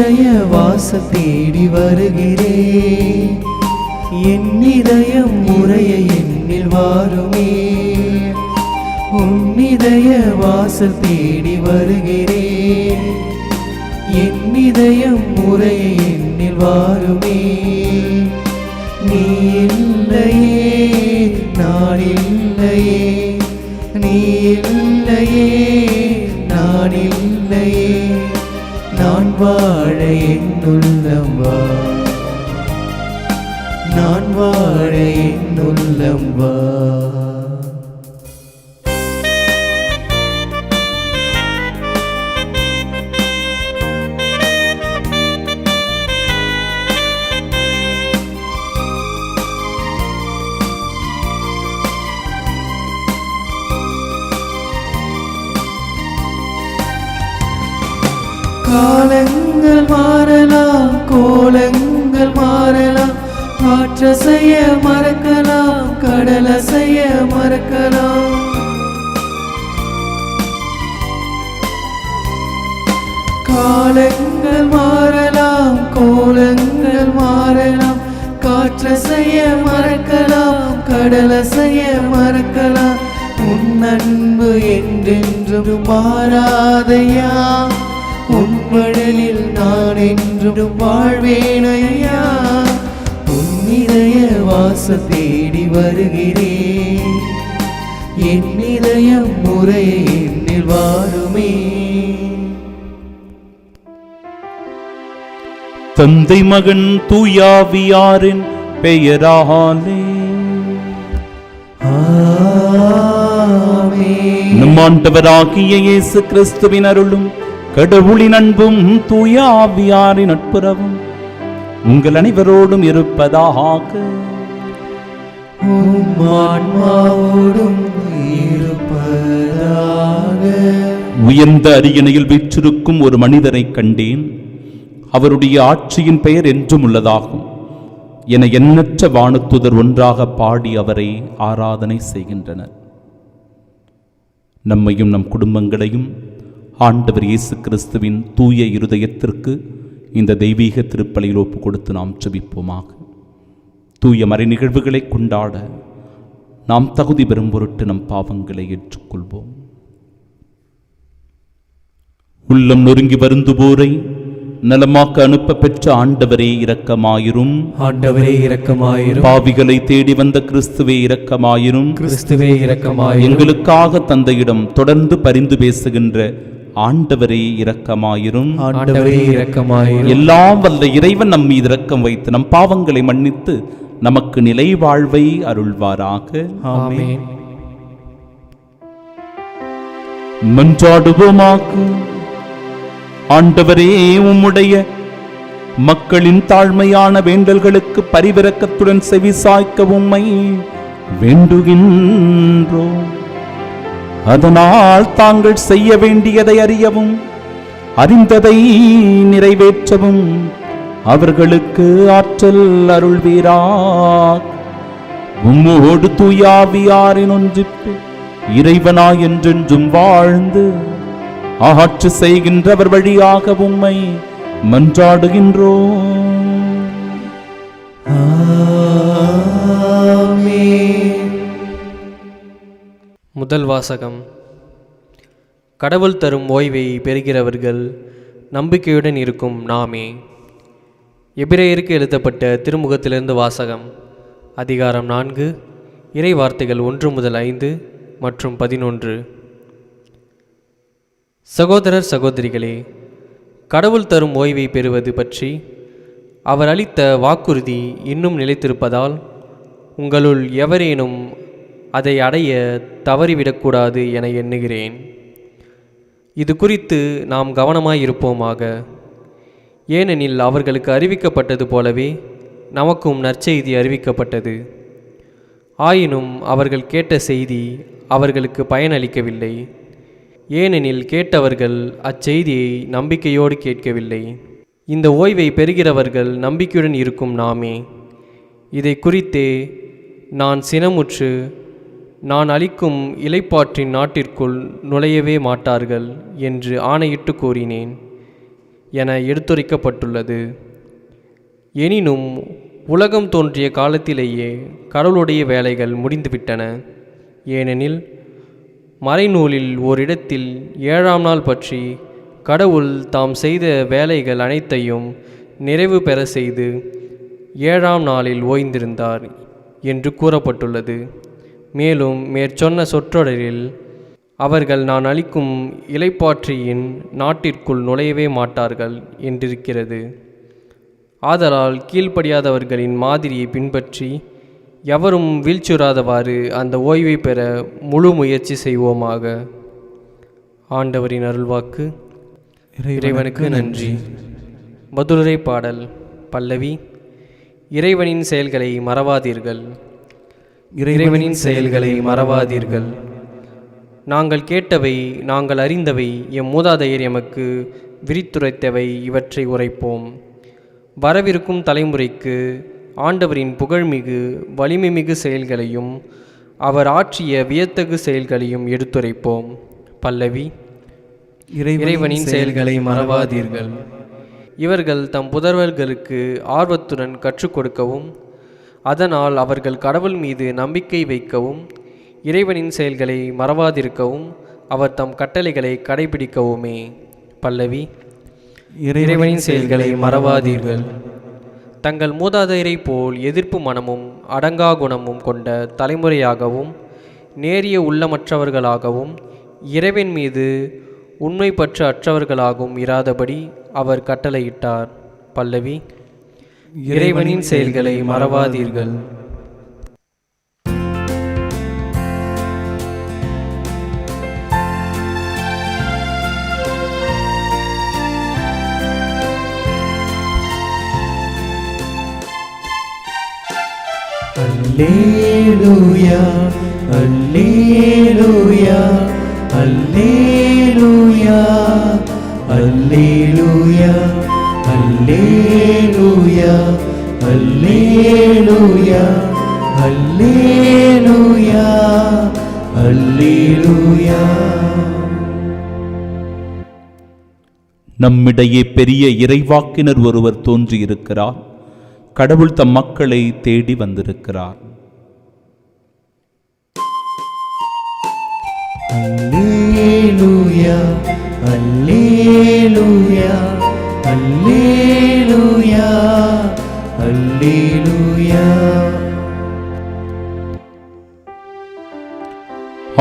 உன்னிதய வாசல் தேடி வருகிறேன். என் இதயம் முறைய என்னில் வாருமே. உன்னிதய வாசல் தேடி வருகிறேன். என் இதயம் முறைய என்னில் வாருமே. நீ இல்லையே நான் இல்லையே, நீ இல்லையே நான் இல்லையே, நான் வாழ என் உள்ளம் வா, நான் வாழ என் உள்ளம் வா. காலங்கள் மாறலாம், கோலங்கள் மாறலாம், காற்றசைய மறக்கலாம், கடலசைய மறக்கலாம். காலங்கள் மாறலாம், கோலங்கள் மாறலாம், காற்றசைய மறக்கலாம், கடலசைய மறக்கலாம். உன் அன்பு என்றென்றும் மாறாதையா, உன் மழலில் நான் என்றும் வாழ்வேனையா. உன்னிதய வாசல் தேடி வருகிறேன். என் இதயம் முறையை என்னில் வாருமே. தந்தை மகன் தூயாவியாரின் பெயராலே ஆமென். நம் ஆண்டவராகிய இயேசு கிறிஸ்துவின் அருளும் கடவுளின் அன்பும் தூய ஆவியாரின் நட்புறவும் உங்கள் அனைவரோடும் இருப்பதாக. உம் ஆன்மாவோடும் இருப்பதாக. உயர்ந்த அரியணையில் வீற்றிருக்கும் ஒரு மனிதரை கண்டேன். அவருடைய ஆட்சியின் பெயர் என்றும் உள்ளதாகும் என எண்ணற்ற வானத்துதர் ஒன்றாக பாடி அவரை ஆராதனை செய்கின்றனர். நம்மையும் நம் குடும்பங்களையும் ஆண்டவர் இயேசு கிறிஸ்துவின் தூய இருதயத்திற்கு இந்த தெய்வீக திருப்பலியில் ஒப்பு கொடுத்து நாம் ஜெபிப்போமாக. தூய மறை நிகழ்வுகளை கொண்டாட நாம் தகுதி பெறும் பொருட்டு நம் பாவங்களை ஏற்றுக்கொள்வோம். உள்ளம் நொறுங்கி வருந்துவோரை நலமாக்க அனுப்ப பெற்ற ஆண்டவரே இரக்கமாயிரும். ஆண்டவரே இரக்கமாயிரும். பாவிகளை தேடி வந்த கிறிஸ்துவே இரக்கமாயிரும். கிறிஸ்துவே இரக்கமாயிரும். எங்களுக்காக தந்தையிடம் தொடர்ந்து பரிந்து பேசுகின்ற ஆண்டவரே இரக்கமாயிரும். ஆண்டவரே இரக்கமாயிரும். எல்லாம் வல்ல இறைவன் நம் மீது இரக்கம் வைத்து நம் பாவங்களை மன்னித்து நமக்கு நிலை வாழ்வை அருள்வாராக. ஆமென். மன்றாடுவோமாக. ஆண்டவரே, உம்முடைய மக்களின் தாழ்மையான வேண்டல்களுக்கு பரிவிரக்கத்துடன் செவிசாய்க்க உம்மை வேண்டுகின்றோம். அதனால் தாங்கள் செய்ய வேண்டியதை அறியவும் அறிந்ததை நிறைவேற்றவும் அவர்களுக்கு ஆற்றல் அருள்வீராக. உம்மோடு தூயாவியாரின் ஒன்றிப்பு இறைவனாய் என்றென்றும் வாழ்ந்து ஆட்சி செய்கின்றவர் வழியாக உம்மை மன்றாடுகின்றோம். ஆமென். முதல் வாசகம். கடவுள் தரும் ஓய்வை பெறுகிறவர்கள் நம்பிக்கையுடன் இருக்கும் நாமே. எபிரேயருக்கு எழுதப்பட்ட திருமுகத்திலிருந்து வாசகம். அதிகாரம் 4, இறை வார்த்தைகள் 1 முதல் 5 மற்றும் 11. சகோதரர் சகோதரிகளே, கடவுள் தரும் ஓய்வை பெறுவது பற்றி அவர் அளித்த வாக்குறுதி இன்னும் நிலைத்திருப்பதால் உங்களுள் எவரேனும் அதை அடைய தவறிவிடக்கூடாது என எண்ணுகிறேன். இது குறித்து நாம் கவனமாயிருப்போமாக. ஏனெனில் அவர்களுக்கு அறிவிக்கப்பட்டது போலவே நமக்கும் நற்செய்தி அறிவிக்கப்பட்டது. ஆயினும் அவர்கள் கேட்ட செய்தி அவர்களுக்கு பயனளிக்கவில்லை. ஏனெனில் கேட்டவர்கள் அச்செய்தியை நம்பிக்கையோடு கேட்கவில்லை. இந்த ஓய்வை பெறுகிறவர்கள் நம்பிக்கையுடன் இருக்கும் நாமே. இதை குறித்தே நான் சினமுற்று, நான் அளிக்கும் இளைப்பாற்றின் நாட்டிற்குள் நுழையவே மாட்டார்கள் என்று ஆணையிட்டு கூறினேன். என எடுத்துரைக்கப்பட்டுள்ளது. எனினும் உலகம் தோன்றிய காலத்திலேயே கடவுளுடைய வேலைகள் முடிந்துவிட்டன. ஏனெனில் மறைநூலில் ஓரிடத்தில் 7ஆம் நாள் பற்றி கடவுள் தாம் செய்த வேலைகள் அனைத்தையும் நிறைவு பெற செய்து 7ஆம் நாளில் ஓய்ந்திருந்தார் என்று கூறப்பட்டுள்ளது. மேலும் மேற்சொன்ன சொற்றொடரில் அவர்கள் நான் அளிக்கும் இளைப்பாற்றியின் நாட்டிற்குள் நுழையவே மாட்டார்கள் என்றிருக்கிறது. ஆதலால் கீழ்ப்படியாதவர்களின் மாதிரியை பின்பற்றி எவரும் வீழ்ச்சுறாதவாறு அந்த ஓய்வை பெற முழு முயற்சி செய்வோமாக. ஆண்டவரின் அருள்வாக்கு. இறைவனுக்கு நன்றி. பதிலுரை பாடல். பல்லவி. இறைவனின் செயல்களை மறவாதீர்கள். இறைவனின் செயல்களை மறவாதீர்கள். நாங்கள் கேட்டவை, நாங்கள் அறிந்தவை, எம் மூதாதையர் எமக்கு விரித்துரைத்தவை, இவற்றை உரைப்போம். வரவிருக்கும் தலைமுறைக்கு ஆண்டவரின் புகழ்மிகு வலிமைமிகு செயல்களையும் அவர் ஆற்றிய வியத்தகு செயல்களையும் எடுத்துரைப்போம். பல்லவி. இறைவனின் செயல்களை மறவாதீர்கள். இவர்கள் தம் புதல்வர்களுக்கு ஆர்வத்துடன் கற்றுக் கொடுக்கவும், அதனால் அவர்கள் கடவுள் மீது நம்பிக்கை வைக்கவும், இறைவனின் செயல்களை மறவாதிருக்கவும், அவர் தம் கட்டளைகளை கடைபிடிக்கவுமே. பல்லவி. இறைவனின் செயல்களை மறவாதீர்கள். தங்கள் மூதாதையரை போல் எதிர்ப்பு மனமும் அடங்கா குணமும் கொண்ட தலைமுறையாகவும் நேரிய உள்ளமற்றவர்களாகவும் இறைவன் மீது உண்மை பற்று அற்றவர்களாகவும் இராதபடி அவர் கட்டளையிட்டார். பல்லவி. இறைவனின் செயல்களை மறவாதீர்கள். அல்லேலூயா, அல்லேலூயா, அல்லேலூயா, அல்லேலூயா, அல்லேலூயா, அல்லேலூயா, அல்லேலூயா, அல்லேலூயா. நம்மிடையே பெரிய இறைவாக்கினர் ஒருவர் தோன்றியிருக்கிறார். கடவுள் தம் மக்களை தேடி வந்திருக்கிறார். அல்லேலூயா, அல்லேலூயா, அல்லேலூயா, அல்லேலூயா.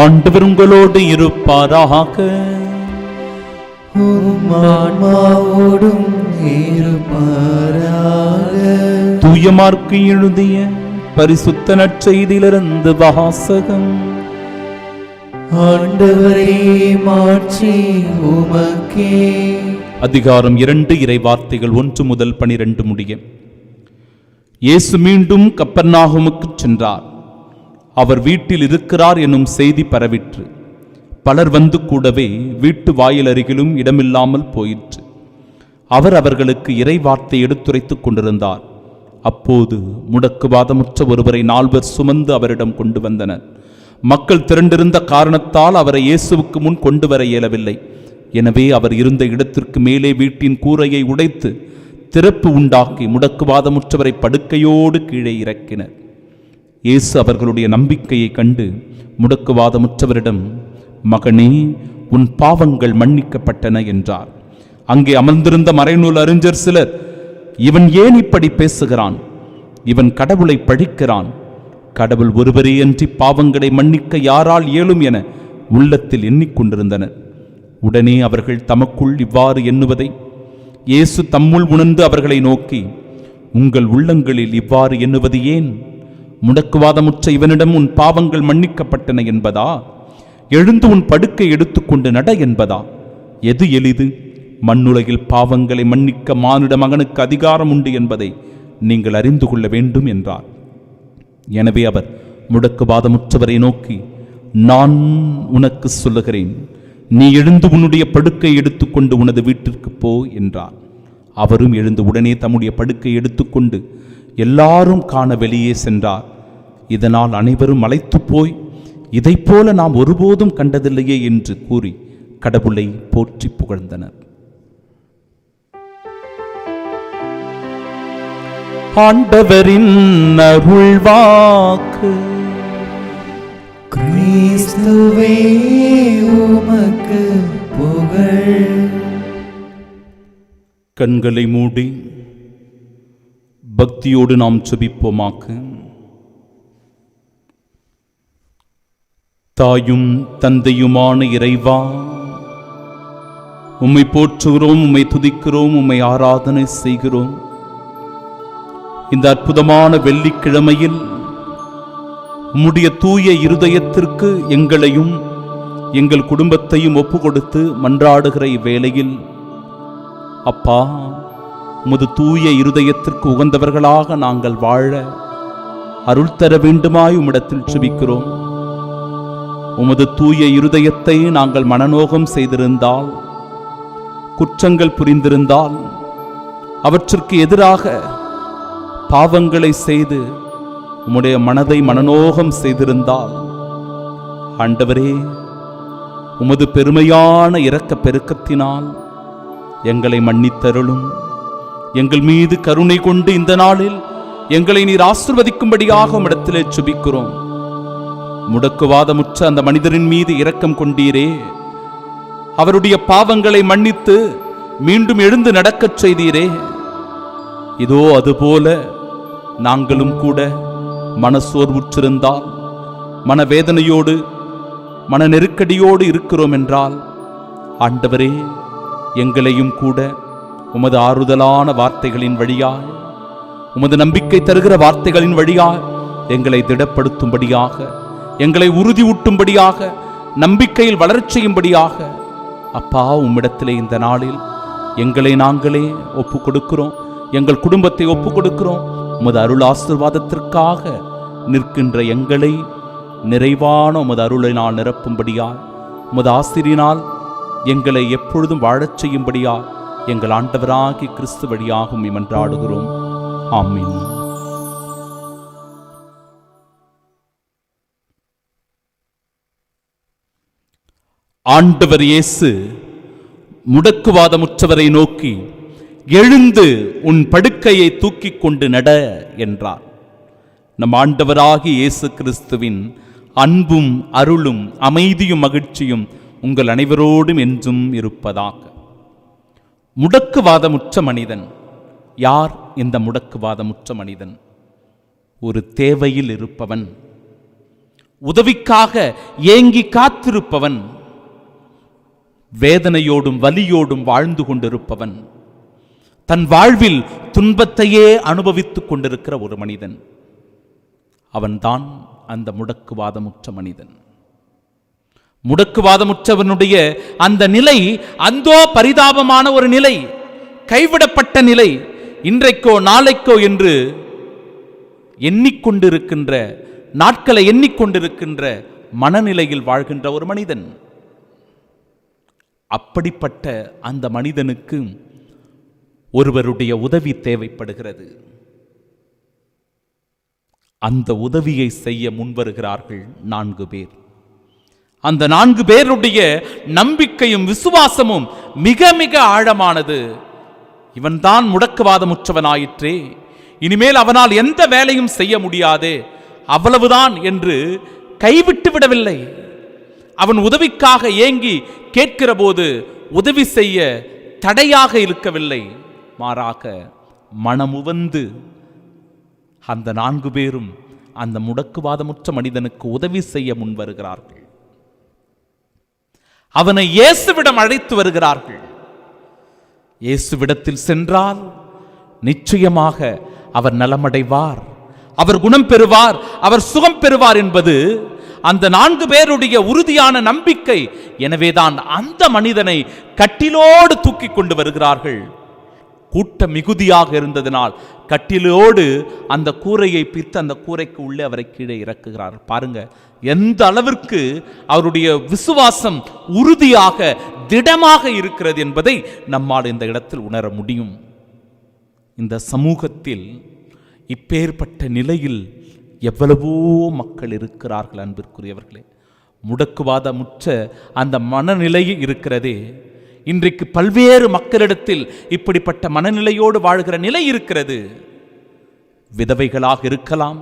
ஆண்டவர் உங்களோடு இருப்பாராக. உம் ஆன்மாவோடும் இருப்பாராக. தூய மார்க்கு எழுதிய பரிசுத்த நற்செய்தியிலிருந்து வாசகம். ஆண்டவரே, மாட்சி உமக்கே. அதிகாரம் 2 இறை வார்த்தைகள் 1 முதல் 12 முடிய. இயேசு மீண்டும் கப்பர்நாகுமுக்கு சென்றார். அவர் வீட்டில் இருக்கிறார் எனும் செய்தி பரவிற்று. பலர் வந்து கூடவே வீட்டு வாயில் அருகிலும் இடமில்லாமல் போயிற்று. அவர் அவர்களுக்கு இறை வார்த்தை எடுத்துரைத்துக் கொண்டிருந்தார். அப்போது முடக்குவாதமுற்ற ஒருவரை 4 பேர் சுமந்து அவரிடம் கொண்டு வந்தனர். மக்கள் திரண்டிருந்த காரணத்தால் அவரை இயேசுவுக்கு முன் கொண்டு வர இயலவில்லை. எனவே அவர் இருந்த இடத்திற்கு மேலே வீட்டின் கூரையை உடைத்து திறப்பு உண்டாக்கி முடக்குவாதமுற்றவரை படுக்கையோடு கீழே இறக்கினர். இயேசு அவர்களுடைய நம்பிக்கையை கண்டு முடக்குவாதமுற்றவரிடம், மகனே, உன் பாவங்கள் மன்னிக்கப்பட்டன என்றார். அங்கே அமர்ந்திருந்த மறைநூல் அறிஞர் சிலர், இவன் ஏன் இப்படி பேசுகிறான்? இவன் கடவுளை பழிக்கிறான். கடவுள் ஒருவரே அன்றி பாவங்களை மன்னிக்க யாரால் இயலும் என உள்ளத்தில் எண்ணிக்கொண்டிருந்தனர். உடனே அவர்கள் தமக்குள் இவ்வாறு எண்ணுவதை இயேசு தம்முள் உணர்ந்து அவர்களை நோக்கி, உங்கள் உள்ளங்களில் இவ்வாறு எண்ணுவது ஏன்? முடக்குவாதமுற்ற இவனிடம் உன் பாவங்கள் மன்னிக்கப்பட்டன என்பதா? எழுந்து உன் படுக்கை எடுத்துக்கொண்டு நட என்பதா? எது எளிது? மண்ணுலகில் பாவங்களை மன்னிக்க மானிட மகனுக்கு அதிகாரம் உண்டு என்பதை நீங்கள் அறிந்து கொள்ள வேண்டும் என்றார். எனவே அவர் முடக்குவாதமுற்றவரை நோக்கி, நான் உனக்கு சொல்லுகிறேன், நீ எழுந்து உன்னுடைய படுக்கை எடுத்துக்கொண்டு உனது வீட்டிற்கு போ என்றார். அவரும் எழுந்து உடனே தம்முடைய படுக்கை எடுத்துக்கொண்டு எல்லாரும் காண வெளியே சென்றார். இதனால் அனைவரும் மலைத்து போய், இதைப்போல நாம் ஒருபோதும் கண்டதில்லையே என்று கூறி கடவுளை போற்றி புகழ்ந்தனர். ஆண்டவரின் அருள்வாக்கு. கிறிஸ்துவே உமக்கு புகழ். கண்களை மூடி பக்தியோடு நாம் ஜெபிப்போமாக. தாயும் தந்தையுமான இறைவா, உம்மை போற்றுகிறோம், உம்மை துதிக்கிறோம், உம்மை ஆராதனை செய்கிறோம். இந்த அற்புதமான வெள்ளிக்கிழமையில் உம்முடைய தூய இருதயத்திற்கு எங்களையும் எங்கள் குடும்பத்தையும் ஒப்பு கொடுத்து மன்றாடுகிற இவ்வேளையில் அப்பா, உமது தூய இருதயத்திற்கு உகந்தவர்களாக நாங்கள் வாழ அருள் தர வேண்டுமாய் உம்மிடத்தில் ஜெபிக்கிறோம். உமது தூய இருதயத்தை நாங்கள் மனநோகம் செய்திருந்தால், குற்றங்கள் புரிந்திருந்தால், அவற்றிற்கு எதிராக பாவங்களை செய்து உம்முடைய மனதை மனநோகம் செய்திருந்தால், ஆண்டவரே, உமது பெருமையான இரக்க பெருக்கத்தினால் எங்களை மன்னித்தருளும். எங்கள் மீது கருணை கொண்டு இந்த நாளில் எங்களை நீர் ஆசீர்வதிக்கும்படியாக உம்மிடத்திலே ஜெபிக்கிறோம். முடக்குவாதமுற்ற அந்த மனிதரின் மீது இரக்கம் கொண்டீரே, அவருடைய பாவங்களை மன்னித்து மீண்டும் எழுந்து நடக்கச் செய்தீரே. இதோ அதுபோல நாங்களும் கூட மனசோர்வுற்றிருந்தால், மனவேதனையோடு மன நெருக்கடியோடு இருக்கிறோம் என்றால், ஆண்டவரே, எங்களையும் கூட உமது ஆறுதலான வார்த்தைகளின் வழியாய், உமது நம்பிக்கை தருகிற வார்த்தைகளின் வழியாய் எங்களை திடப்படுத்தும்படியாக, எங்களை உறுதியூட்டும்படியாக, நம்பிக்கையில் வளர்ச்சி செய்யும்படியாக அப்பா உம்மிடத்திலே இந்த நாளில் எங்களை நாங்களே ஒப்பு கொடுக்கிறோம். எங்கள் குடும்பத்தை ஒப்பு கொடுக்கிறோம். உமது அருள் ஆசீர்வாதத்திற்காக நிற்கின்ற எங்களை நிறைவான உமது அருளினால் நிரப்பும்படியாய், உமது ஆசிரியினால் எங்களை எப்பொழுதும் வாழச் செய்யும்படியாய் எங்கள் ஆண்டவராகிய கிறிஸ்து வழியாக உம்மை மன்றாடுகிறோம். ஆமென். ஆண்டவர் இயேசு முடக்குவாதமுற்றவரை நோக்கி, எழுந்து உன் படுக்கையை தூக்கிக் கொண்டு நட என்றார். நம் ஆண்டவராகிய இயேசு கிறிஸ்துவின் அன்பும் அருளும் அமைதியும் மகிழ்ச்சியும் உங்கள் அனைவரோடும் என்றும் இருப்பதாக. முடக்குவாதமுற்ற மனிதன் யார்? இந்த முடக்குவாதமுற்ற மனிதன் ஒரு தேவையில் இருப்பவன், உதவிக்காக ஏங்கி காத்திருப்பவன், வேதனையோடும் வலியோடும் வாழ்ந்து கொண்டிருப்பவன், தன் வாழ்வில் துன்பத்தையே அனுபவித்துக் கொண்டிருக்கிற ஒரு மனிதன். அவன்தான் அந்த முடக்குவாதமுற்ற மனிதன். முடக்குவாதமுற்றவனுடைய அந்த நிலை அந்தோ பரிதாபமான ஒரு நிலை, கைவிடப்பட்ட நிலை, இன்றைக்கோ நாளைக்கோ என்று எண்ணிக்கொண்டிருக்கின்ற, நாட்களை எண்ணிக்கொண்டிருக்கின்ற மனநிலையில் வாழ்கின்ற ஒரு மனிதன். அப்படிப்பட்ட அந்த மனிதனுக்கு ஒருவருடைய உதவி தேவைப்படுகிறது. அந்த உதவியை செய்ய முன்வருகிறார்கள் 4 பேர். அந்த 4 பேருடைய நம்பிக்கையும் விசுவாசமும் மிக மிக ஆழமானது. இவன்தான் முடக்குவாதமுற்றவனாயிற்றே, இனிமேல் அவனால் எந்த வேலையும் செய்ய முடியாதே, அவ்வளவுதான் என்று கைவிட்டு விடவில்லை. அவன் உதவிக்காக ஏங்கி கேட்கிற போது உதவி செய்ய தடையாக இருக்கவில்லை, மாறாக மனமுவந்து அந்த 4 பேரும் அந்த முடக்குவாதமுற்ற மனிதனுக்கு உதவி செய்ய முன்வருகிறார்கள். அவனை இயேசுவிடம் அழைத்து வருகிறார்கள். இயேசுவிடத்தில் சென்றால் நிச்சயமாக அவர் நலமடைவார், அவர் குணம் பெறுவார், அவர் சுகம் பெறுவார் என்பது அந்த 4 பேருடைய உறுதியான நம்பிக்கை. எனவேதான் அந்த மனிதனை கட்டிலோடு தூக்கி கொண்டு வருகிறார்கள். கூட்டம் மிகுதியாக இருந்ததினால் கட்டிலோடு அந்த கூரையை பிரித்து அந்த கூரைக்கு உள்ளே அவரை கீழே இறக்குகிறார். பாருங்க எந்த அளவிற்கு அவருடைய விசுவாசம் உறுதியாக திடமாக இருக்கிறது என்பதை நம்மால் இந்த இடத்தில் உணர முடியும். இந்த சமூகத்தில் இப்பேற்பட்ட நிலையில் எவ்வளவோ மக்கள் இருக்கிறார்கள் அன்பிற்குரியவர்களே. முடக்குவாதமுற்ற அந்த மனநிலை இருக்கிறதே, இன்றைக்கு பல்வேறு மக்களிடத்தில் இப்படிப்பட்ட மனநிலையோடு வாழ்கிற நிலை இருக்கிறது. விதவைகளாக இருக்கலாம்,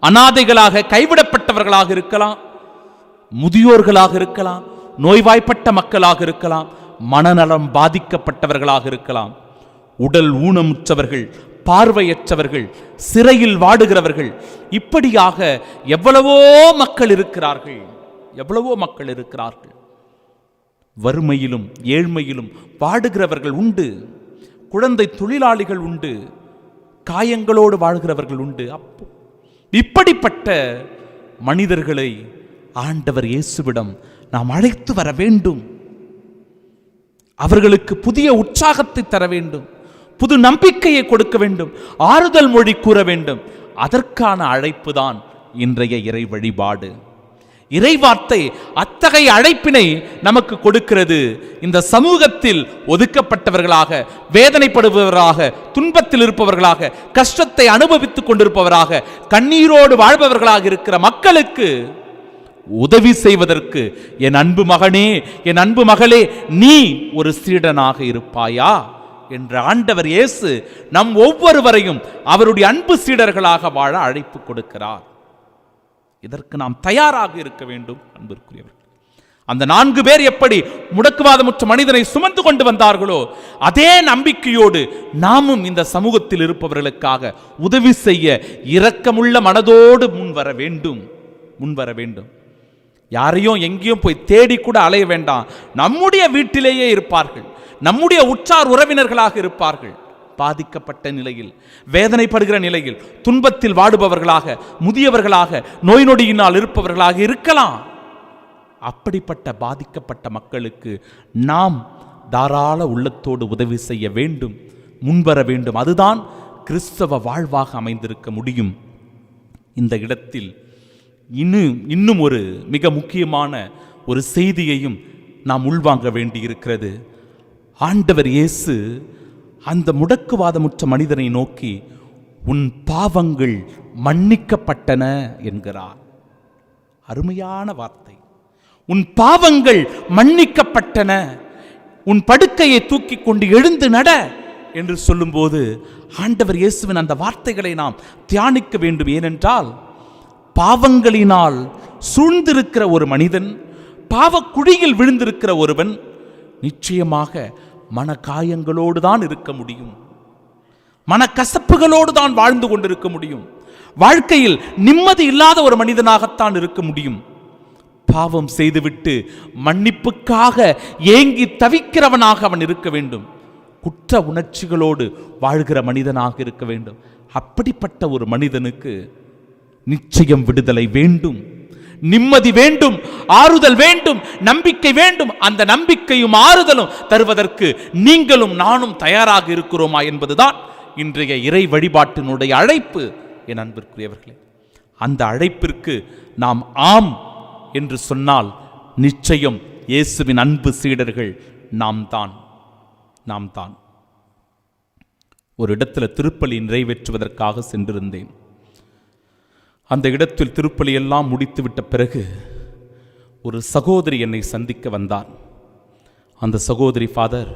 அனாதைகளாக கைவிடப்பட்டவர்களாக இருக்கலாம், முதியோர்களாக இருக்கலாம், நோய்வாய்ப்பட்ட மக்களாக இருக்கலாம், மனநலம் பாதிக்கப்பட்டவர்களாக இருக்கலாம், உடல் ஊனமுற்றவர்கள், பார்வையற்றவர்கள், சிறையில் வாடுகிறவர்கள், இப்படியாக எவ்வளவோ மக்கள் இருக்கிறார்கள். எவ்வளவோ மக்கள் இருக்கிறார்கள். வறுமையிலும் ஏழ்மையிலும் வாடுகிறவர்கள் உண்டு, குழந்தை தொழிலாளிகள் உண்டு, காயங்களோடு வாழ்கிறவர்கள் உண்டு. இப்படிப்பட்ட மனிதர்களை ஆண்டவர் இயேசுவிடம் நாம் அழைத்து வர வேண்டும். அவர்களுக்கு புதிய உற்சாகத்தை தர வேண்டும், புது நம்பிக்கையை கொடுக்க வேண்டும், ஆறுதல் மொழி கூற வேண்டும். அதற்கான அழைப்பு தான் இன்றைய இறை வழிபாடு. இறைவார்த்தை அத்தகைய அழைப்பினை நமக்கு கொடுக்கிறது. இந்த சமூகத்தில் ஒதுக்கப்பட்டவர்களாக, வேதனைப்படுபவர்களாக, துன்பத்தில் இருப்பவர்களாக, கஷ்டத்தை அனுபவித்துக் கொண்டிருப்பவராக, கண்ணீரோடு வாழ்பவர்களாக இருக்கிற மக்களுக்கு உதவி செய்வதற்கு, என் அன்பு மகனே, என் அன்பு மகளே, நீ ஒரு சீடனாக இருப்பாயா என்ற ஆண்டவர் இயேசு நம் ஒவ்வொருவரையும் அவருடைய அன்பு சீடர்களாக வாழ அழைப்பு கொடுக்கிறார். இதற்கு நாம் தயாராக இருக்க வேண்டும். அன்பிற்குரியவர்கள், அந்த 4 பேர் எப்படி முடக்குவாதமுற்ற மனிதனை சுமந்து கொண்டு வந்தார்களோ, அதே நம்பிக்கையோடு நாமும் இந்த சமூகத்தில் இருப்பவர்களுக்காக உதவி செய்ய இரக்கமுள்ள மனதோடு முன்வர வேண்டும். யாரையும் எங்கேயும் போய் தேடி கூட அலைய வேண்டாம். நம்முடைய வீட்டிலேயே இருப்பார்கள், நம்முடைய உற்றார் உறவினர்களாக இருப்பார்கள். பாதிக்கப்பட்ட நிலையில், வேதனைப்படுகிற நிலையில், துன்பத்தில் வாடுபவர்களாக, முதியவர்களாக, நோய் நொடியினால் இருப்பவர்களாக இருக்கலாம். அப்படிப்பட்ட பாதிக்கப்பட்ட மக்களுக்கு நாம் தாராள உள்ளத்தோடு உதவி செய்ய வேண்டும், முன்வர வேண்டும். அதுதான் கிறிஸ்தவ வாழ்வாக அமைந்திருக்க முடியும். இந்த இடத்தில் இன்னும் ஒரு மிக முக்கியமான ஒரு செய்தியையும் நாம் உள்வாங்க வேண்டியிருக்கிறது. ஆண்டவர் இயேசு அந்த முடக்குவாதமுற்ற மனிதனை நோக்கி, உன் பாவங்கள் மன்னிக்கப்பட்டன என்கிறார். அருமையான வார்த்தை. உன் பாவங்கள் மன்னிக்கப்பட்டன, உன் படுக்கையை தூக்கி கொண்டு எழுந்து நட என்று சொல்லும்போது ஆண்டவர் இயேசுவின் அந்த வார்த்தைகளை நாம் தியானிக்க வேண்டும். ஏனென்றால் பாவங்களினால் சூழ்ந்திருக்கிற ஒரு மனிதன், பாவக்குழியில் விழுந்திருக்கிற ஒருவன் நிச்சயமாக மனக்காயங்களோடு தான் இருக்க முடியும், மனக்கசப்புகளோடு தான் வாழ்ந்து கொண்டிருக்க முடியும். வாழ்க்கையில் நிம்மதி இல்லாத ஒரு மனிதனாகத்தான் இருக்க முடியும். பாவம் செய்துவிட்டு மன்னிப்புக்காக ஏங்கி தவிக்கிறவனாக அவன் இருக்க வேண்டும். குற்ற உணர்ச்சிகளோடு வாழ்கிற மனிதனாக இருக்க வேண்டும். அப்படிப்பட்ட ஒரு மனிதனுக்கு நிச்சயம் விடுதலை வேண்டும், நிம்மதி வேண்டும், ஆறுதல் வேண்டும், நம்பிக்கை வேண்டும். அந்த நம்பிக்கையும் ஆறுதலும் தருவதற்கு நீங்களும் நானும் தயாராக இருக்கிறோமா என்பதுதான் இன்றைய இறை வழிபாட்டினுடைய அழைப்பு. என் அன்பிற்குரியவர்களே, அந்த அழைப்பிற்கு நாம் ஆம் என்று சொன்னால் நிச்சயம் இயேசுவின் அன்பு சீடர்கள் நாம் தான். ஒரு இடத்துல திருப்பலி நிறைவேற்றுவதற்காக சென்றிருந்தேன். அந்த இடத்தில் திருப்பலி எல்லாம் முடித்துவிட்ட பிறகு ஒரு சகோதரி என்னை சந்திக்க வந்தார். அந்த சகோதரி, ஃபாதர்,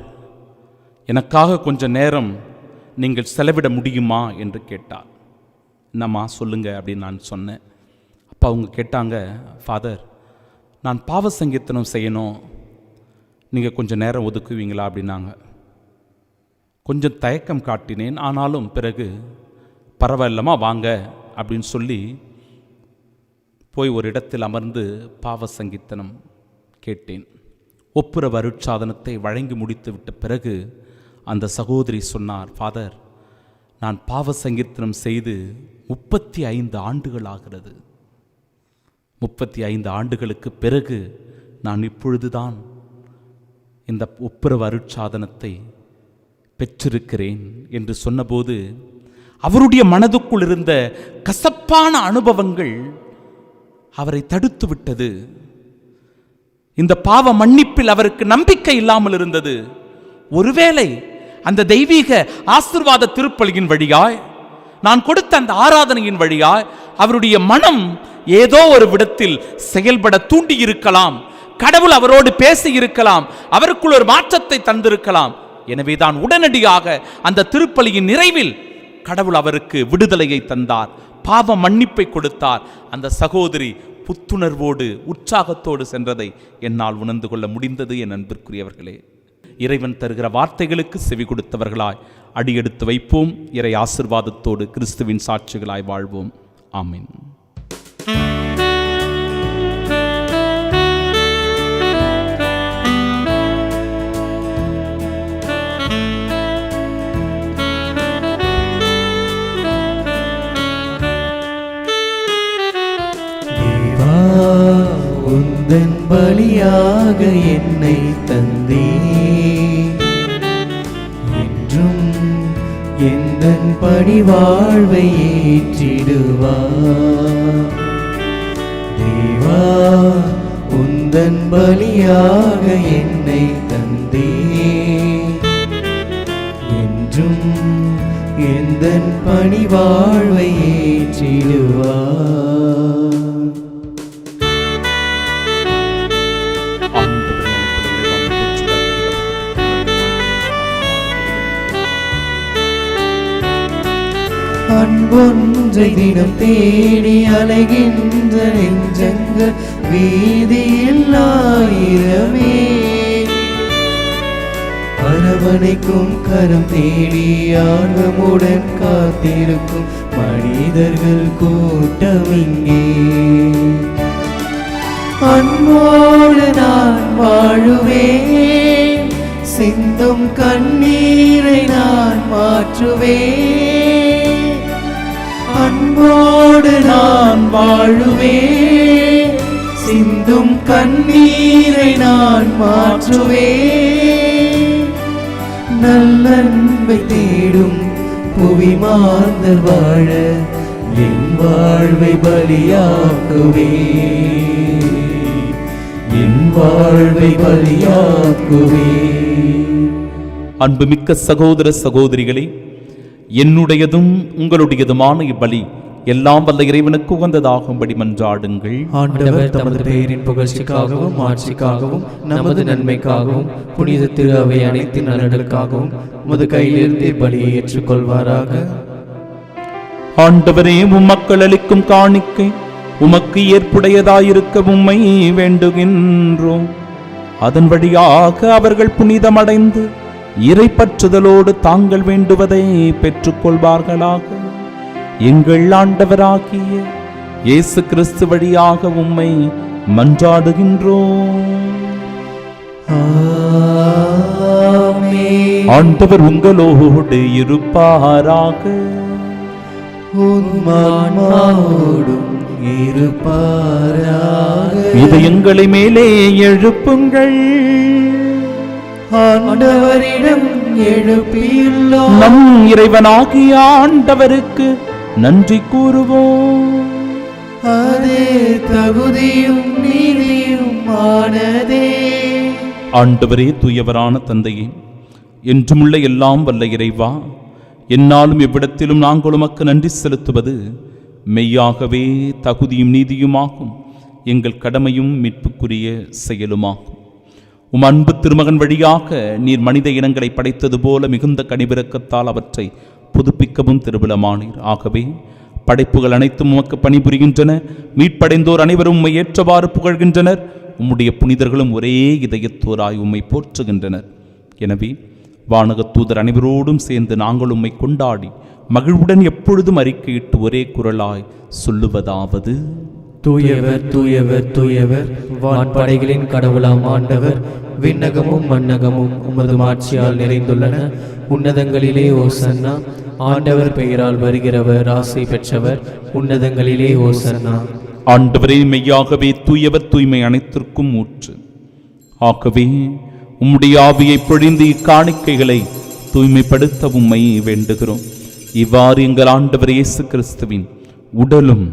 எனக்காக கொஞ்சம் நேரம் நீங்கள் செலவிட முடியுமா என்று கேட்டார். என்னம்மா சொல்லுங்க அப்படின்னு நான் சொன்னேன். அப்போ அவங்க கேட்டாங்க, ஃபாதர், நான் பாவ சங்கீர்த்தனம் செய்யணும், நீங்கள் கொஞ்சம் நேரம் ஒதுக்குவீங்களா அப்படின்னாங்க. கொஞ்சம் தயக்கம் காட்டினேன். ஆனாலும் பிறகு பரவாயில்லமா வாங்க அப்படின்னு சொல்லி போய் ஒரு இடத்தில் அமர்ந்து பாவ சங்கீர்த்தனம் கேட்டேன். ஒப்புரவு அருட்சாதனத்தை வழங்கி முடித்து விட்ட பிறகு அந்த சகோதரி சொன்னார், ஃபாதர், நான் பாவ சங்கீர்த்தனம் செய்து 35 ஆண்டுகள் ஆகிறது. 35 ஆண்டுகளுக்கு பிறகு நான் இப்பொழுதுதான் இந்த ஒப்புரவு அருட்சாதனத்தை பெற்றிருக்கிறேன் என்று சொன்னபோது அவருடைய மனதுக்குள் இருந்த கசப்பான அனுபவங்கள் அவரை தடுத்து விட்டது. இந்த பாவ மன்னிப்பில் அவருக்கு நம்பிக்கை இல்லாமல் இருந்தது. ஒருவேளை அந்த தெய்வீக ஆசீர்வாத திருப்பலியின் வழியாய், நான் கொடுத்த அந்த ஆராதனையின் வழியாய் அவருடைய மனம் ஏதோ ஒரு விடத்தில் செயல்பட தூண்டி இருக்கலாம். கடவுள் அவரோடு பேசி இருக்கலாம், அவருக்குள் ஒரு மாற்றத்தை தந்திருக்கலாம். எனவேதான் உடனடியாக அந்த திருப்பலியின் நிறைவில் கடவுள் அவருக்கு விடுதலையை தந்தார், பாவ மன்னிப்பை கொடுத்தார். அந்த சகோதரி புத்துணர்வோடு உற்சாகத்தோடு சென்றதை என்னால் உணர்ந்து கொள்ள முடிந்தது. என் அன்பிற்குரியவர்களே, இறைவன் தருகிற வார்த்தைகளுக்கு செவி கொடுத்தவர்களாய் அடியெடுத்து வைப்போம். இறை ஆசிர்வாதத்தோடு கிறிஸ்துவின் சாட்சிகளாய் வாழ்வோம். ஆமென். உந்தன் பலியாக என்னை தந்தே, என்றும் எந்தன் பணிவாழ்வை ஏற்றிடுவார். தேவா, உந்தன் பலியாக என்னை தந்தே, என்றும் எந்தன் பணிவாழ்வை ஏற்றிடுவார். அன்பொன்றை தினம் தேடி அலைகின்ற நெஞ்சங்கள் வீதியில் ஆயிரமே, அரவணைக்கும் கரம் தேடி ஆர்வமுடன் காத்திருக்கும் மனிதர்கள் கூட்டம் இங்கே. அன்போடு நான் வாழுவேன், சிந்தும் கண்ணீரை நான் மாற்றுவேன். அன்போடு நான் வாழுவேன், சிந்தும் கண்ணீரை நான் மாற்றுவேன். நல்லன்பை தேடும் புவி மாந்தர் வாழ என் வாழ்வை பலியாக்குவேன், என் வாழ்வை பலியாக்குவேன். அன்புமிக்க சகோதர சகோதரிகளே, என்னுடையதும் உங்களுடையதுமான இப்பலி எல்லாம் வல்ல இறைவனுக்கு உகந்ததாகும்படி மன்றாடுங்கள். ஆண்டவர் தமது பெயரின் புகழ்ச்சிக்காகவும் ஆட்சிக்காகவும் நமது நன்மைக்காகவும் புனித திரு அவை அனைத்து நலன்களுக்காகவும் உமது கையிலிருந்து பலியை ஏற்றுக்கொள்வாராக. ஆண்டவரே, உம்மக்கள் அளிக்கும் காணிக்கை உமக்கு ஏற்புடையதாயிருக்க உம்மை வேண்டுகின்றோம். அதன் வழியாக அவர்கள் புனிதமடைந்து இறைப்பற்றுதலோடு தாங்கள் வேண்டுவதை பெற்றுக்கொள்வார்களாக. எங்கள் ஆண்டவராகிய இயேசு கிறிஸ்து வழியாக உம்மை மன்றாடுகின்றோம். ஆமென். ஆண்டவர் உங்களோடு இருப்பாராக. உம்மான்மாவோடும் இருப்பாராக. இதயங்களை மேலே எழுப்புங்கள். ஆண்டவரிடம் எழுப்பியுள்ளோம், நம் இறைவனாகிய ஆண்டவருக்கு நன்றி கூறுவோம். அதே தகுதியும் நீதியும் ஆனதே. ஆண்டவரே, தூயவரான தந்தையே, என்றுமுள்ள எல்லாம் வல்ல இறைவா, என்னாலும் எவ்விடத்திலும் நாங்கள் உமக்கு நன்றி செலுத்துவது மெய்யாகவே தகுதியும் நீதியுமாகும், எங்கள் கடமையும் மீட்புக்குரிய செயலுமாகும். உம் அன்பு திருமகன் வழியாக நீர் மனித இனங்களை படைத்தது போல மிகுந்த கனிவிரக்கத்தால் அவற்றை புதுப்பிக்கவும் திருவிழமானீர். ஆகவே படைப்புகள் அனைத்தும் உமக்கு பணிபுரிகின்றன, மீட்படைந்தோர் அனைவரும் உம்மை ஏற்றவாறு புகழ்கின்றனர். உம்முடைய புனிதர்களும் ஒரே இதயத்தோராய் உம்மை போற்றுகின்றனர். எனவே வானக தூதர் அனைவரோடும் சேர்ந்து நாங்கள் உம்மை கொண்டாடி மகிழ்வுடன் எப்பொழுதும் அறிக்கையிட்டு ஒரே குரலாய் சொல்லுவதாவது: தூயவர் தூயவர் தூயவர், வான்படைகளின் கடவுளாம் ஆண்டவர். விண்ணகமும் மண்ணகமும் உமது மாட்சியால் நிறைந்துள்ளன. உன்னதங்களிலே ஓசன்னா. ஆண்டவர் பெயரால் வருகிறவர் ஆசை பெற்றவர். உன்னதங்களிலே ஓசன்னா. ஆண்டவரே, மெய்யாகவே தூயவர், தூய்மை அனைத்திற்கும் ஊற்று. ஆகவே உம்முடைய ஆவியை பொழிந்து இக்காணிக்கைகளை தூய்மைப்படுத்த உம்மை வேண்டுகிறோம். இவ்வாறு எங்கள் ஆண்டவர் இயேசு கிறிஸ்துவின் உடலும்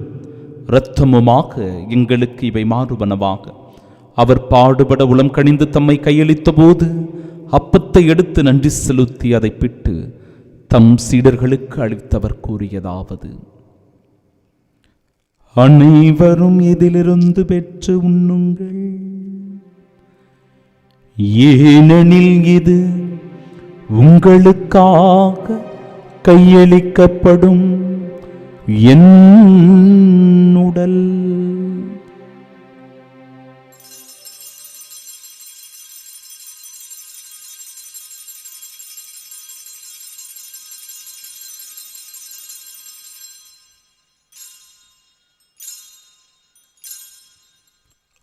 இரத்தமுமாக எங்களுக்கு இவை மாறுவனவாக. அவர் பாடுபட உளம் கனிந்து தம்மை கையளித்த போது அப்பத்தை எடுத்து நன்றி செலுத்தி அதை பிட்டு தம் சீடர்களுக்கு அளித்தவர் கூறியதாவது: அனைவரும் இதிலிருந்து பெற்று உண்ணுங்கள், ஏனெனில் இது உங்களுக்காக கையளிக்கப்படும் என் உடல்.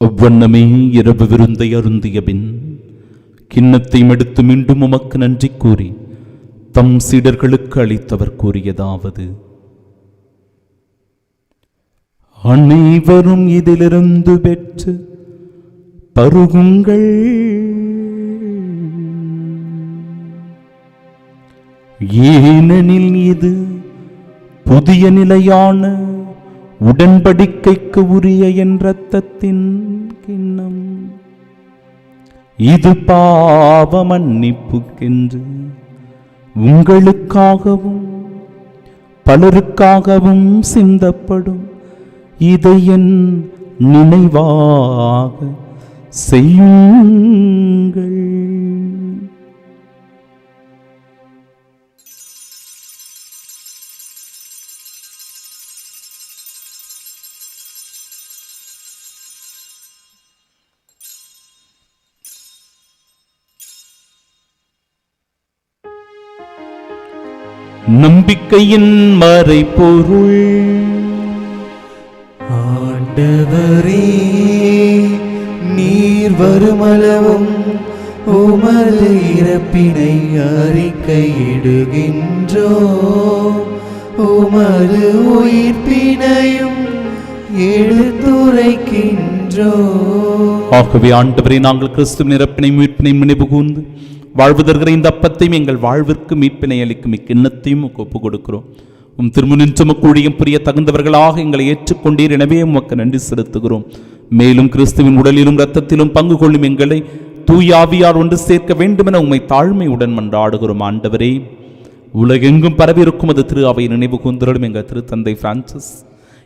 அவ்வண்ணமே இரவு விருந்தை அருந்திய பின் கிண்ணத்தை எடுத்து மீண்டும் உமக்கு நன்றி கூறி தம் சீடர்களுக்கு அளித்தவர் கூறியதாவது: அனைவரும் இதிலிருந்து பெற்று பருகுங்கள். ஏனெனில் இது புதிய நிலையான உடன்படிக்கைக்கு உரிய என் இரத்தத்தின் கிண்ணம். இது பாவ மன்னிப்புக்கென்று உங்களுக்காகவும் பலருக்காகவும் சிந்தப்படும். இதை என் நினைவாக செய்யுங்கள். நம்பிக்கையின் மறைபொருள். ஆண்டவரே, நீர் வருமளவும் உமது இறப்பினை அறிக்கையிடுகின்றோம், உமது உயிர்ப்பினையும் எடுத்துரைக்கின்றோம். ஆகவே ஆண்டவரே, நாங்கள் கிறிஸ்துவின் இறப்பினை மீட்பினை நினைவு கூர்ந்து வாழ்வதற்கிற இந்த அப்பத்தையும் எங்கள் வாழ்விற்கு மீட்பினை அளிக்கும் இக்கிண்ணத்தையும் ஒப்புக் கொடுக்கிறோம். திருமுனின்று ஊழியம் புரிய தகுந்தவர்களாக எங்களை ஏற்றுக்கொண்டீர். எனவே உமக்கு நன்றி செலுத்துகிறோம். மேலும் கிறிஸ்துவின் உடலிலும் இரத்தத்திலும் பங்கு கொள்ளும் எங்களை தூயாவியார் ஒன்று சேர்க்க வேண்டுமென உம்மை தாழ்மையுடன் மன்றாடுகிறோம். ஆண்டவரே, உலகெங்கும் பரவியிருக்கும் அது திரு அவை நினைவு கூர்ந்திடும் எங்கள் திருத்தந்தை பிரான்சிஸ்,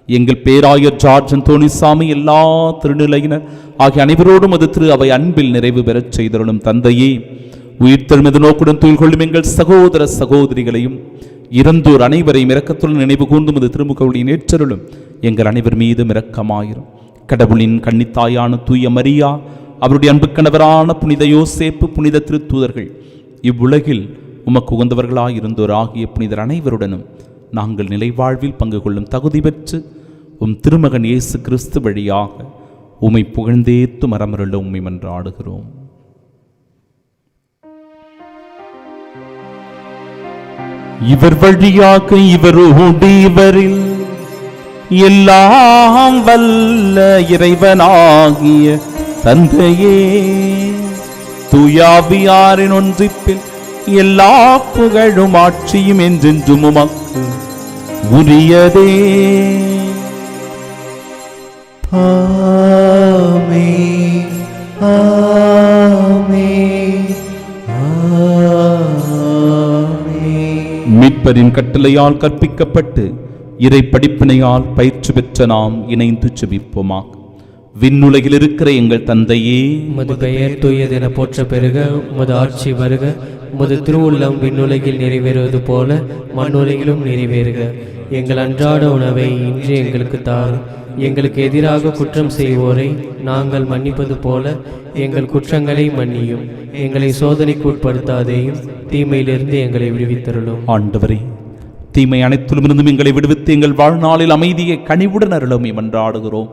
எங்கள் பேராயர் ஜார்ஜ் அந்தோணிசாமி, எல்லா திருநிலையினர் ஆகிய அனைவரோடும் அது திரு அவை அன்பில் நிறைவு பெறச் செய்தருளும். தந்தையே, உயிர்த்தெழுமது நோக்குடன் துயில் கொள்ளும் எங்கள் சகோதர சகோதரிகளையும் இறந்தோர் அனைவரையும் இரக்கத்துடன் நினைவு கூர்ந்தும் அது திருமுகவுடைய ஏற்றருளும். எங்கள் அனைவர் மீதும் இரக்கமாயிரும். கடவுளின் கன்னித்தாயான தூய மரியா, அவருடைய அன்பு கணவரான புனித யோசேப்பு, புனித திருத்தூதர்கள், இவ்வுலகில் உமக்கு உகந்தவர்களாயிருந்தோர் ஆகிய புனிதர் அனைவருடனும் நாங்கள் நிலை வாழ்வில் பங்கு கொள்ளும் தகுதி பெற்று திருமகன் இயேசு கிறிஸ்து வழியாக உம்மை புகழ்ந்தேத்து மரமருள உம்மை மன்றாடுகிறோம். இவர் வழியாக இவரோடு இவரில் எல்லாம் வல்ல இறைவனாகிய தந்தையே, தூயாவியாரின் ஒன்றிப்பில் எல்லா புகழும் ஆட்சியும் என்றென்றும் உமக்கு உரியதே. ஆமென், ஆமென், மீட்பரின் கட்டளையால் கற்பிக்கப்பட்டு இறை படிப்பினையால் பயிற்சி பெற்ற நாம் இணைந்து செபிப்போமாக. விண்ணுலகில் இருக்கிற எங்கள் தந்தையே, உமது பெயர் தூயதென போற்ற பெருக, உமது ஆட்சி வருக, உமது திருவுள்ளம் விண்ணுலகில் நிறைவேறுவது போல மண்ணுலகிலும் நிறைவேறுக. எங்கள் அன்றாட உணவை இன்று எங்களுக்கு தாரும். எங்களுக்கு எதிராக குற்றம் செய்வோரை நாங்கள் மன்னிப்பது போல எங்கள் குற்றங்களை மன்னியும். எங்களை சோதனைக்கு உட்படுத்தாதேயும், தீமையிலிருந்து எங்களை விடுவித்தருளும். ஆண்டவரே, தீமை அனைத்திலுமிருந்தும் எங்களை விடுவித்து எங்கள் வாழ்நாளில் அமைதியை கனிவுடன் அருளும் மன்றாடுகிறோம்.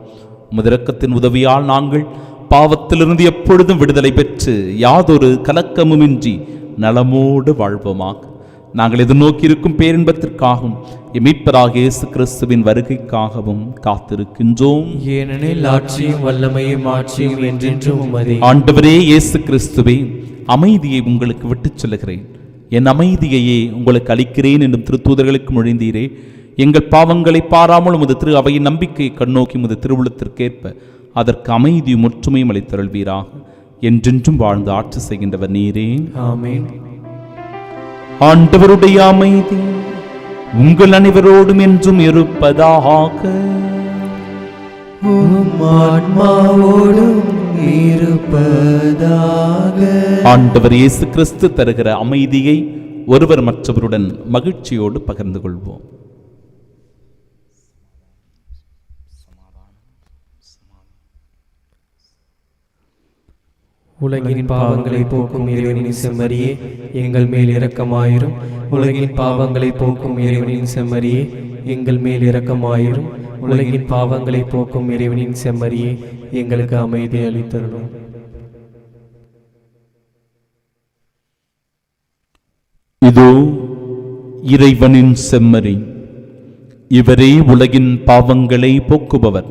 உமது இரக்கத்தின் உதவியால் நாங்கள் பாவத்திலிருந்து எப்பொழுதும் விடுதலை பெற்று யாதொரு கலக்கமுமின்றி நலமோடு வாழ்வோமாக. நாங்கள் எதிர்நோக்கி இருக்கும் பேரின்பத்திற்காகவும் மீட்பராகிய இயேசு கிறிஸ்துவின் வருகைக்காகவும் காத்திருக்கின்றோம். ஏனெனில் ஆட்சியும் வல்லமையும் ஆட்சியும் என்றென்றும் உமதே. ஆண்டவரே இயேசு கிறிஸ்துவே, அமைதியை உங்களுக்கு விட்டுச் செல்கிறேன், என் அமைதியையே உங்களுக்கு அளிக்கிறேன் என்றும் திருத்தூதர்களுக்கு மொழிந்தீரே. எங்கள் பாவங்களை பாராமல் உமது திரு அவையின் நம்பிக்கையை கண்ணோக்கி உமது திருவுளத்திற்கேற்ப அதற்கு அமைதியும் ஒற்றுமையும் அளித்தருள்வீராக. என்றென்றும் வாழ்ந்து ஆட்சி செய்கின்றவர் நீரே. ஆமென். ஆண்டவருடைய அமைதி உங்கள் அனைவரோடும் என்றும் இருப்பதாக. ஆன்மாவோடும் இருப்பதாக. ஆண்டவர் இயேசு கிறிஸ்து தருகிற அமைதியை ஒருவர் மற்றவருடன் மகிழ்ச்சியோடு பகிர்ந்து கொள்வோம். உலகின் பாவங்களை போக்கும் இறைவனின் செம்மறியே, எங்கள் மேல் இரக்கமாயிரும். உலகின் பாவங்களை போக்கும் இறைவனின் செம்மறியே, எங்கள் மேல் இரக்கமாயிரும். உலகின் பாவங்களை போக்கும் இறைவனின் செம்மறியே, எங்களுக்கு அமைதி அளித்தருளும். இதோ இறைவனின் செம்மறி, இவரே உலகின் பாவங்களை போக்குபவர்.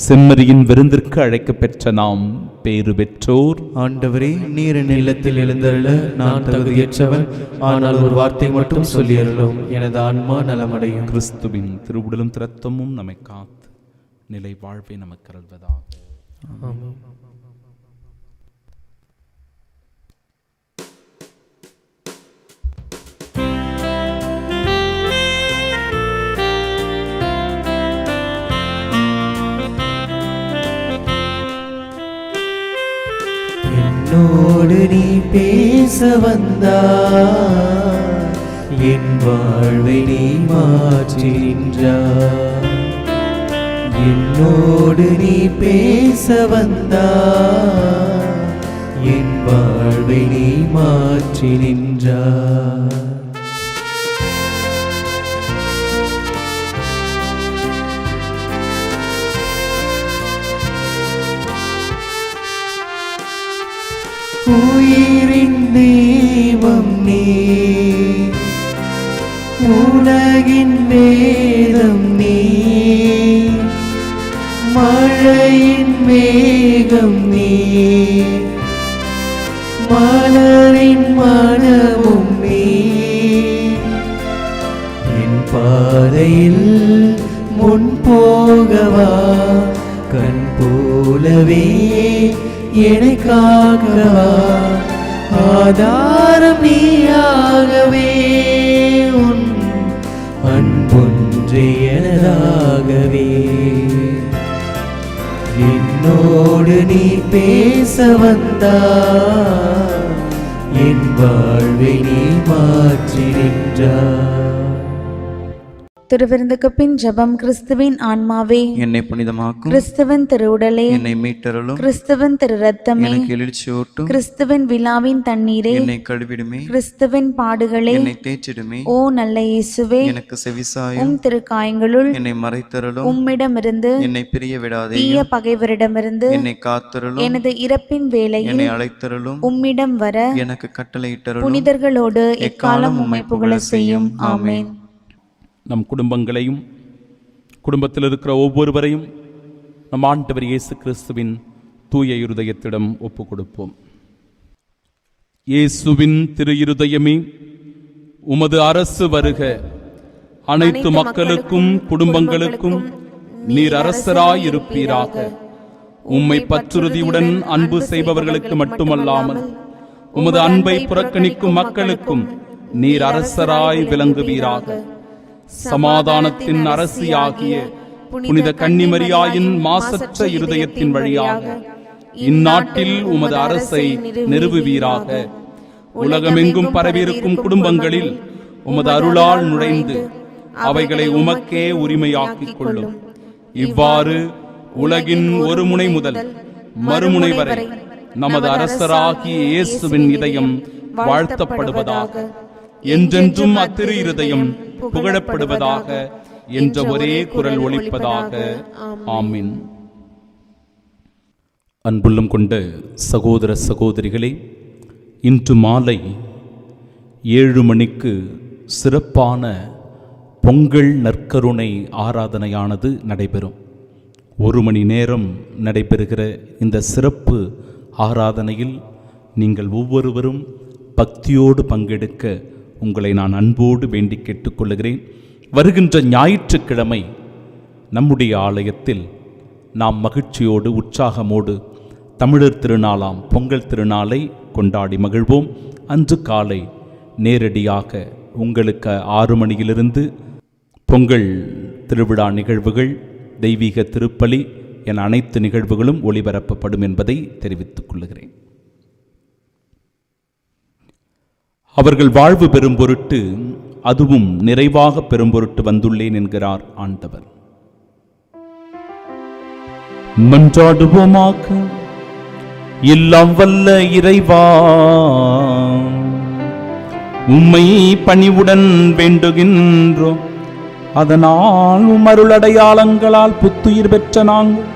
செம்மறியின் விருந்திற்கு அழைக்கப் பெற்ற நாம் பேறு பெற்றோர். ஆண்டவரே, நீர் என் இல்லத்தில் எழுந்தருள நான் தகுதியற்றவன். ஆனால் ஒரு வார்த்தை மட்டும் சொல்லியருளும், எனது ஆன்மா நலமடையும். கிறிஸ்துவின் திருவுடலும் இரத்தமும் நம்மை காத்து நிலை வாழ்வை நமக்கு அருள்வதாக. ஆமென். என்னோடு நீ பேச வந்தாய், என் வாழ்வை நீ மாற்றி நின்றாய். என்னோடு நீ பேச வந்தாய், என் வாழ்வை நீ மாற்றி நின்றாய். உயிரின் தெய்வம் நீ, உலகின் வேதம் நீ, மழையின் மேகம் நீ, மலரின் மனமும் நீ. என் பாதையில் முன் போகவா, கண் போலவே என்னை காக்கவா, ஆதாரம் நீயாகவே, உன் அன்பொன்றே எனதாகவே. என்னோடு நீ பேச வந்தாய், என் வாழ்வை நீ மாற்றி நின்றாய். திருவிருந்துக்கு பின் ஜெபம். கிறிஸ்துவின் ஆன்மாவே என்னை புனிதமாக்கும், கிறிஸ்துவின் திருவுடலே என்னை மீட்டருளும், கிறிஸ்துவின் திரு ரத்தமே எனக்கு எழுச்சியூட்டும், கிறிஸ்துவின் விழாவின் தண்ணீரே என்னை கழுவிடுமே, கிறிஸ்துவின் பாடுகளே என்னை தேய்ச்சிடுமே. ஓ நல்ல இயேசுவே, எனக்கு செவிசாயும், உம் திருக்காயங்களுள் என்னை மறைத்தருளும், உம்மிடமிருந்து என்னை பிரிய விடாதே, தீய பகைவரிடமிருந்து என்னை காத்தருளும், எனது இறப்பின் வேளையில் என்னை அழைத்தருளும், உம்மிடம் வர எனக்கு கட்டளையிட்டருளும். புனிதர்களோடு எக்காலம் உம்மை புகழ செய்யும். ஆமென். நம் குடும்பங்களையும் குடும்பத்தில் இருக்கிற ஒவ்வொருவரையும் நம் ஆண்டவர் இயேசு கிறிஸ்துவின் தூய இருதயத்திடம் ஒப்பு கொடுப்போம். இயேசுவின் திரு இருதயமே, உமது அரசு வருக. அனைத்து மக்களுக்கும் குடும்பங்களுக்கும் நீர் அரசராயிருப்பீராக. உம்மை பற்றுறுதியுடன் அன்பு செய்பவர்களுக்கு மட்டுமல்லாமல் உமது அன்பை புறக்கணிக்கும் மக்களுக்கும் நீர் அரசராய் விளங்குவீராக. சமாதானத்தின் அரசியாகிய புனித கன்னிமரியாயின் மாசற்ற இருதயத்தின் வழியாக இந்நாட்டில் உமது அரசை நிறுவுவீராக. உலகமெங்கும் பரவியிருக்கும் குடும்பங்களில் உமது அருளால் நுழைந்து அவைகளை உமக்கே உரிமையாக்கிக் கொள்ளும். இவ்வாறு உலகின் ஒரு முனை முதல் மறுமுனை வரை நமது அரசராகிய இயேசுவின் இதயம் வாழ்த்தப்படுவதாக. என்றென்றும் அத்திரு இருதயம் புகழப்படுவதாக என்ற ஒரே குரல் ஒலிப்பதாக. ஆமீன். அன்புள்ளம் கொண்ட சகோதர சகோதரிகளே, இன்று மாலை 7 மணிக்கு சிறப்பான பொங்கல் நற்கருணை ஆராதனையானது நடைபெறும். 1 மணி நேரம் நடைபெறுகிற இந்த சிறப்பு ஆராதனையில் நீங்கள் ஒவ்வொருவரும் பக்தியோடு பங்கெடுக்க உங்களை நான் அன்போடு வேண்டி கேட்டுக்கொள்கிறேன். வருகின்ற ஞாயிற்றுக்கிழமை நம்முடைய ஆலயத்தில் நாம் மகிழ்ச்சியோடு உற்சாகமோடு தமிழர் திருநாளாம் பொங்கல் திருநாளை கொண்டாடி மகிழ்வோம். அன்று காலை நேரடியாக உங்களுக்கு 6 மணியிலிருந்து பொங்கல் திருவிழா நிகழ்வுகள், தெய்வீக திருப்பலி என அனைத்து நிகழ்வுகளும் ஒளிபரப்பப்படும் என்பதை தெரிவித்துக் கொள்கிறேன். அவர்கள் வாழ்வு பெறும் பொருட்டு, அதுவும் நிறைவாக பெறும் பொருட்டு வந்துள்ளேன் என்கிறார் ஆண்டவர். மன்றாடுவோமாக. எல்லாம் வல்ல இறைவா, உம்மை பணிவுடன் வேண்டுகின்றோம். அதனால் உமருளடையாளங்களால் புத்துயிர் பெற்ற நாங்கள்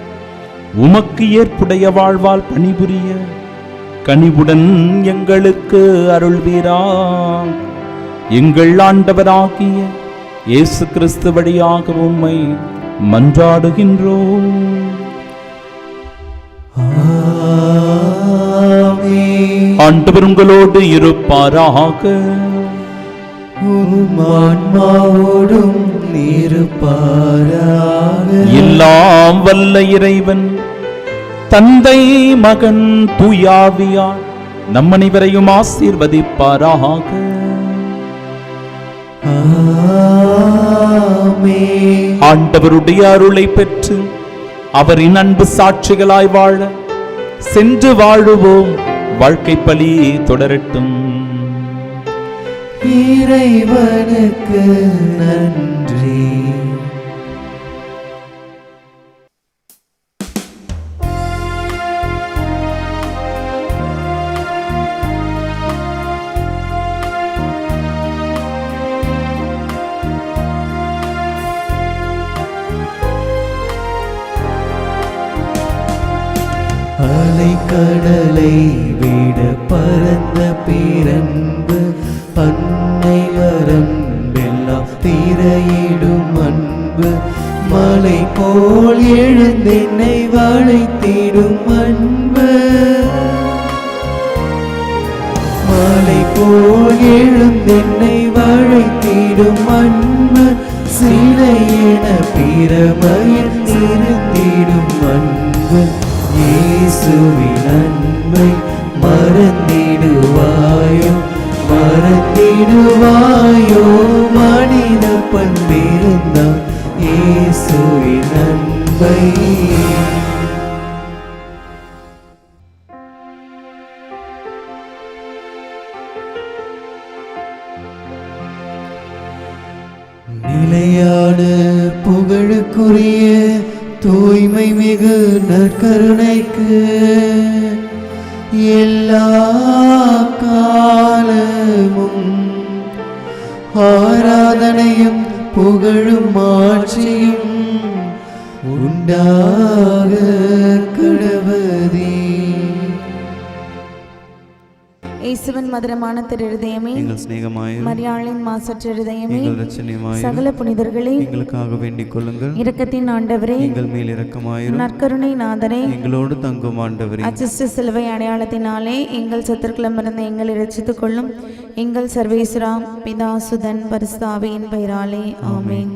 உமக்கு ஏற்புடைய வாழ்வால் பணிபுரிய கனிவுடன் எங்களுக்கு அருள்வீரா. எங்கள் ஆண்டவராகிய இயேசு கிறிஸ்து வழியாக உம்மை மன்றாடுகின்றோம். ஆண்டவர் உங்களோடு இருப்பாராக. ஆன்மாவோடும் இருப்பாராக. எல்லாம் வல்ல இறைவன் தந்தை, மகன், தூயாவியார் நம் அனைவரையும் ஆசீர்வதிப்பாராக. ஆண்டவருடைய அருளை பெற்று அவரின் அன்பு சாட்சிகளாய் வாழ சென்று வாழுவோம். வாழ்க்கை பலி தொடரட்டும். இறைவனுக்கு நன்றி. அலைக்கடலை விட பரந்த பேரன்பு, அன்னை வரம்பெல்லாம் திரையிடும் அன்பு, மலை போல் எழுந்தென்னை வளைத்திடும் அன்பு, மலை போல் எழுந்தென்னை வளைத்திடும் அன்பு, சிலையென பிரமையில் இருந்திடும் அன்பு, இயேசுவின் அன்பை மறந்திடுவாயோ, மறந்திடுவாயோ, மனித பண்பிருந்தால் இயேசுவின் அன்பை. நிலையான புகழுக்குரிய தூய்மை மிகு நற்கருணைக்கு எல்லா காலமும் ஆராதனையும் புகழும் ஆட்சியும் உண்டாக கடவுளே. இயேசுவின் மதுரமான திருஹிருதயமே, எங்கள் சிநேகமாயும் மரியாளின் மாசற்ற இருதயமே, எங்கள் இரட்சணியமாயும் சகல புனிதர்களே எங்களுக்காக வேண்டிக் கொள்ளுங்கள். இரக்கத்தின் ஆண்டவரே, எங்கள் மேல் இரக்கமாயிரும். நற்கருணை நாதரே, எங்களோடு தங்கும் ஆண்டவரே, அச்சிஷ்ட சிலுவை அடையாளத்தினாலே எங்கள் சத்துருக்களமிருந்து எங்களை இரட்சித்துக் கொள்ளும். எங்கள் சர்வேஸ்வரா, பிதா, சுதன், பரிசுத்த ஆவியின் பெயராலே ஆமென்.